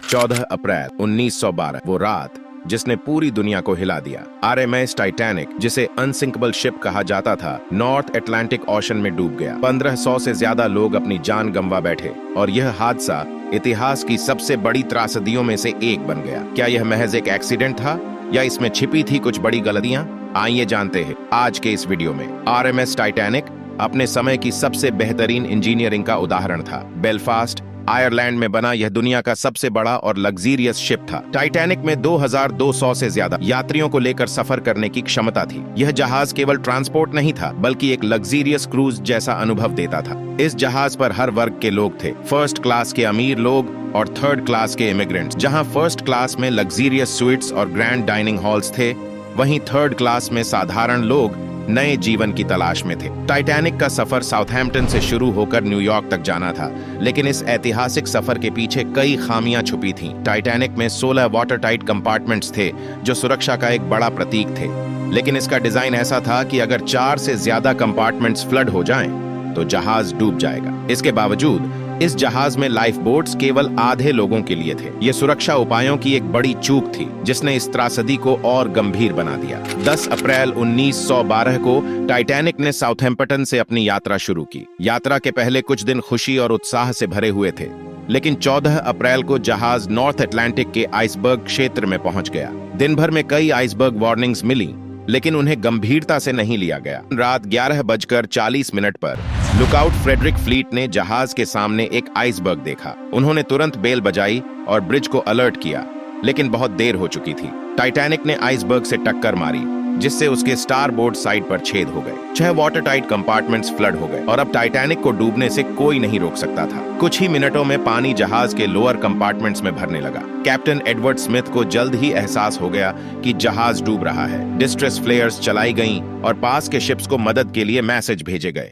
14 अप्रैल 1912 वो रात जिसने पूरी दुनिया को हिला दिया। आरएमएस टाइटैनिक, जिसे अनसिंकेबल शिप कहा जाता था, नॉर्थ अटलांटिक ओशन में डूब गया। 1500 से ज्यादा लोग अपनी जान गंवा बैठे और यह हादसा इतिहास की सबसे बड़ी त्रासदियों में से एक बन गया। क्या यह महज एक एक्सीडेंट था या इसमें छिपी थी कुछ बड़ी गलतियां? आइए जानते हैं आज के इस वीडियो में। आरएमएस टाइटैनिक अपने समय की सबसे बेहतरीन इंजीनियरिंग का उदाहरण था। बेलफास्ट, आयरलैंड में बना यह दुनिया का सबसे बड़ा और लग्जरियस शिप था। टाइटैनिक में 2200 से ज्यादा यात्रियों को लेकर सफर करने की क्षमता थी। यह जहाज केवल ट्रांसपोर्ट नहीं था, बल्कि एक लग्जरियस क्रूज जैसा अनुभव देता था। इस जहाज पर हर वर्ग के लोग थे, फर्स्ट क्लास के अमीर लोग और थर्ड क्लास के इमिग्रेंट्स। जहां फर्स्ट क्लास में लग्जरियस स्वीट्स और ग्रैंड डाइनिंग हॉल्स थे, वहीं थर्ड क्लास में साधारण लोग नए जीवन की तलाश में थे। टाइटैनिक का सफर साउथहैम्पटन से शुरू होकर न्यूयॉर्क तक जाना था, लेकिन इस ऐतिहासिक सफर के पीछे कई खामियां छुपी थीं। टाइटैनिक में 16 वाटर टाइट कंपार्टमेंट्स थे, जो सुरक्षा का एक बड़ा प्रतीक थे। लेकिन इसका डिजाइन ऐसा था कि अगर 4 से ज्यादा कंपार्टमेंट्स फ्लड हो जाएं, तो जहाज डूब जाएगा। इसके बावजूद इस जहाज में लाइफ बोट्स केवल आधे लोगों के लिए थे। ये सुरक्षा उपायों की एक बड़ी चूक थी, जिसने इस त्रासदी को और गंभीर बना दिया। 10 अप्रैल 1912 को टाइटैनिक ने साउथहैम्पटन से अपनी यात्रा शुरू की। यात्रा के पहले कुछ दिन खुशी और उत्साह से भरे हुए थे, लेकिन 14 अप्रैल को जहाज नॉर्थ अटलांटिक के आइसबर्ग क्षेत्र में पहुंच गया। दिन भर में कई आइसबर्ग वार्निंग्स मिली, लेकिन उन्हें गंभीरता से नहीं लिया गया। रात 11:40 पर लुकआउट फ्रेडरिक फ्लीट ने जहाज के सामने एक आइसबर्ग देखा। उन्होंने तुरंत बेल बजाई और ब्रिज को अलर्ट किया, लेकिन बहुत देर हो चुकी थी। टाइटैनिक ने आइसबर्ग से टक्कर मारी, जिससे उसके स्टारबोर्ड साइड पर छेद हो गए। 6 वाटर टाइट कंपार्टमेंट्स फ्लड हो गए और अब टाइटैनिक को डूबने से कोई नहीं रोक सकता था। कुछ ही मिनटों में पानी जहाज के लोअर कंपार्टमेंट्स में भरने लगा। कैप्टन एडवर्ड स्मिथ को जल्द ही एहसास हो गया कि जहाज डूब रहा है। डिस्ट्रेस फ्लेयर्स चलाई गईं और पास के शिप्स को मदद के लिए मैसेज भेजे गए,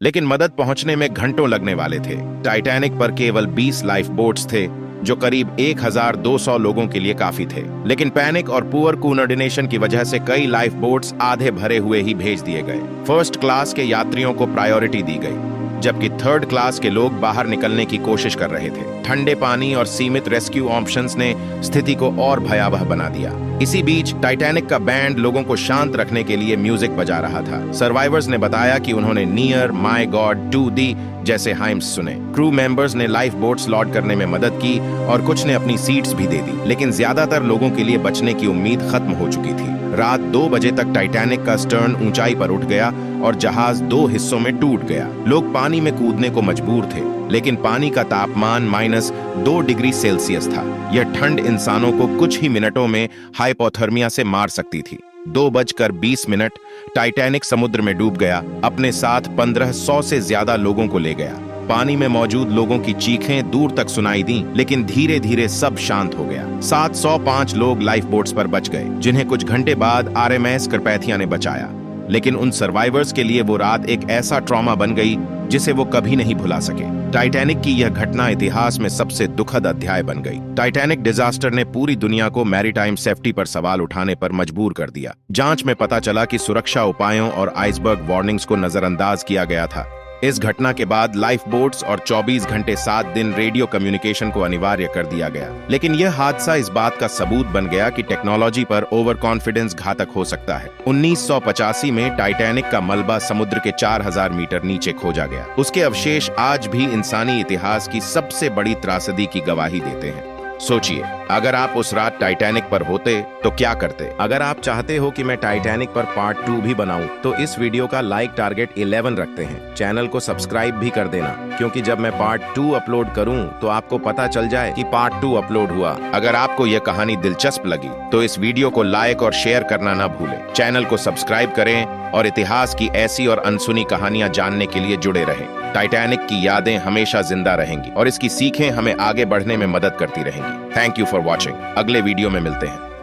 लेकिन मदद पहुंचने में घंटों लगने वाले थे। टाइटैनिक पर केवल 20 लाइफ बोट्स थे, जो करीब 1200 लोगों के लिए काफी थे। लेकिन पैनिक और पुअर कोऑर्डिनेशन की वजह से कई लाइफ बोट्स आधे भरे हुए ही भेज दिए गए। फर्स्ट क्लास के यात्रियों को प्रायोरिटी दी गई, जबकि थर्ड क्लास के लोग बाहर निकलने की कोशिश कर रहे थे। ठंडे पानी और सीमित रेस्क्यू ऑप्शंस ने स्थिति को और भयावह बना दिया। इसी बीच टाइटैनिक का बैंड लोगों को शांत रखने के लिए म्यूजिक बजा रहा था। सर्वाइवर्स ने बताया कि उन्होंने near, my God, to thee जैसे हाइम्स सुने। क्रू मेंबर्स ने लाइफ बोट्स लॉड करने में मदद की और कुछ ने अपनी सीट्स भी दे दी, लेकिन ज्यादातर लोगों के लिए बचने की उम्मीद खत्म हो चुकी थी। रात 2 बजे तक टाइटैनिक का स्टर्न ऊंचाई पर उठ गया और जहाज 2 हिस्सों में टूट गया। लोग पानी में कूदने को मजबूर थे, लेकिन पानी का तापमान -2 डिग्री सेल्सियस था। यह ठंड इंसानों को कुछ ही मिनटों में हाइपोथर्मिया से मार सकती थी। 2:20 टाइटैनिक समुद्र में डूब गया। अपने साथ 1500 से ज्यादा लोगों को ले गया। पानी में मौजूद लोगों की चीखें दूर तक सुनाई दी, लेकिन धीरे धीरे सब शांत हो गया। 705 लोग लाइफ बोट्स पर बच गए, जिन्हें कुछ घंटे बाद आरएमएस कार्पैथिया ने बचाया। लेकिन उन सर्वाइवर्स के लिए वो रात एक ऐसा ट्रॉमा बन गई जिसे वो कभी नहीं भुला सके। टाइटैनिक की यह घटना इतिहास में सबसे दुखद अध्याय बन गई। टाइटैनिक डिजास्टर ने पूरी दुनिया को मैरीटाइम सेफ्टी पर सवाल उठाने पर मजबूर कर दिया। जांच में पता चला कि सुरक्षा उपायों और आइसबर्ग वार्निंग्स को नजरअंदाज किया गया था। इस घटना के बाद लाइफ बोट्स और 24 घंटे 7 दिन रेडियो कम्युनिकेशन को अनिवार्य कर दिया गया। लेकिन यह हादसा इस बात का सबूत बन गया कि टेक्नोलॉजी पर ओवर कॉन्फिडेंस घातक हो सकता है। 1985 में टाइटैनिक का मलबा समुद्र के 4000 मीटर नीचे खोजा गया। उसके अवशेष आज भी इंसानी इतिहास की सबसे बड़ी त्रासदी की गवाही देते हैं। सोचिए, अगर आप उस रात टाइटैनिक पर होते तो क्या करते? अगर आप चाहते हो कि मैं टाइटैनिक पर पार्ट 2 भी बनाऊं, तो इस वीडियो का लाइक टारगेट 11 रखते हैं। चैनल को सब्सक्राइब भी कर देना, क्योंकि जब मैं पार्ट 2 अपलोड करूं तो आपको पता चल जाए कि पार्ट 2 अपलोड हुआ। अगर आपको यह कहानी दिलचस्प लगी तो इस वीडियो को लाइक और शेयर करना ना भूलें। चैनल को सब्सक्राइब करें और इतिहास की ऐसी और अनसुनी कहानियां जानने के लिए जुड़े रहें। टाइटैनिक की यादें हमेशा जिंदा रहेंगी और इसकी सीखें हमें आगे बढ़ने में मदद करती रहेंगी। Thank you for watching. अगले वीडियो में मिलते हैं।